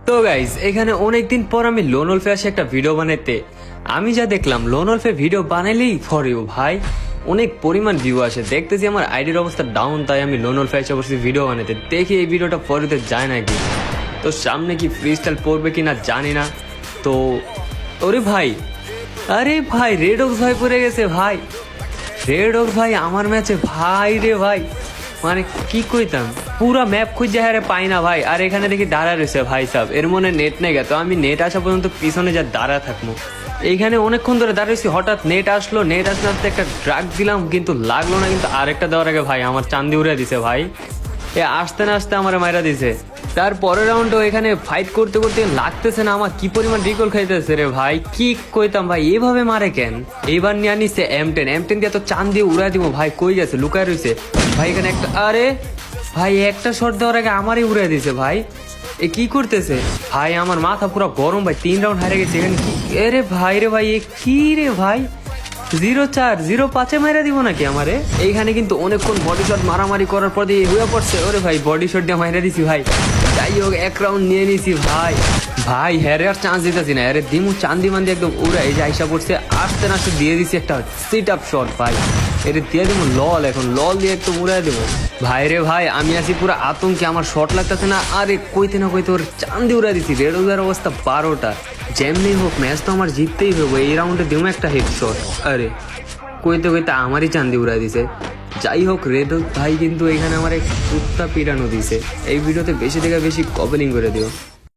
তো গাইজ এখানে অনেকদিন পর আমি লোন ওলফে আসি একটা ভিডিও বানাইতে। আমি যা দেখলাম লোন ওলফে ভিডিও বানাইলেই ফর ইউ ভাই অনেক পরিমাণ ভিউ আসে। দেখতেছি আমার আইডির অবস্থা ডাউন, তাই আমি লোন ওলফে এসে বসেছি ভিডিও বানাইতে। দেখি এই ভিডিওটা ফরিতে যায় নাকি, তো সামনে কি ফ্রি স্টাইল পড়বে কিনা জানি না। তো ওরে ভাই, আরে ভাই রেড অক্স ভাই পড়ে গেছে ভাই, রেড অক্স ভাই আমার ম্যাচে ভাই রে ভাই, মানে কি কইতাম পুরা ম্যাপ খুঁজে হারে পাই না ভাই। আর এখানে দেখি দাঁড়া রয়েছে ভাই সাহেব, এর মনে নেট নেই গেতো। আমি নেট আসা পর্যন্ত পিছনে যা দাঁড়া থাকবো। এইখানে অনেকক্ষণ ধরে দাঁড়িয়েছি, হঠাৎ নেট আসলো। নেট আসলে একটা ড্রাগ দিলাম কিন্তু লাগলো না, কিন্তু আরেকটা দেওয়ার আগে ভাই আমার চান্দি উড়ে দিছে ভাই। এ আসতে না আসতে আমার মাইরা দিছে। তার পরের রাউন্ডও এখানে ফাইট করতে করতে লাগতেছে না, আমার কি পরিমাণ রিকল খাইতেছে রে ভাই। কি কইতাম ভাই এভাবে মারে কেন। এইবার নিয়ে আনিছে M10 দিয়ে তো চান দিয়ে উড়াই দিব ভাই। কই গেছে, লুকায় রয়েছে ভাই এখানে একটা। আরে ভাই একটা শট দেওয়ার আগে আমারই উড়াই দিছে ভাই। এ কি করতেছে ভাই, আমার মাথা পুরো গরম ভাই। 3 রাউন্ড হারে গেছে এখানে কি। এরে ভাই রে ভাই, এ কি রে ভাই, 0-4 0-5 মাইরা দিব নাকি আমারে। এইখানে কিন্তু অনেকক্ষণ বডি শট মারামারি করার পর দিয়ে হয়ে পড়ছে। ওরে ভাই বডি শট দিয়ে মাইরা দিছি ভাই। যাই হোক এক রাউন্ড নিয়ে নিছি ভাই। ভাই হ্যারে আর চান্স দিতেছি না, আরে দিমু চান্দি মান্দি একদম উড়া। এই যে আইসা পড়ছে, আসতে না আসতে দিয়ে দিছি একটা সিট আপ শট ভাই। এটা দিয়ে দেবো লল, এখন লল দিয়ে একটু উড়াই দেবো ভাই রে ভাই। আমি আছি পুরো আতঙ্কে, আমার শট লাগতেছে না। আরে কইতে না কইতে ওর চান্দি উড়াই দিছি। রেড ওভার অবস্থা 12টা। যেমনি হোক ম্যাচ তো আমার জিততেই হবে, এই রাউন্ডে দেবো একটা হেড শট। আরে কইতে কইতে আমারই চান্দি উড়াই দিছে। যাই হোক রেড ভাই কিন্তু এখানে আমার এক কুত্তা পিটানো দিছে। এই ভিডিওতে বেশি থেকে বেশি কপলিং করে দিও।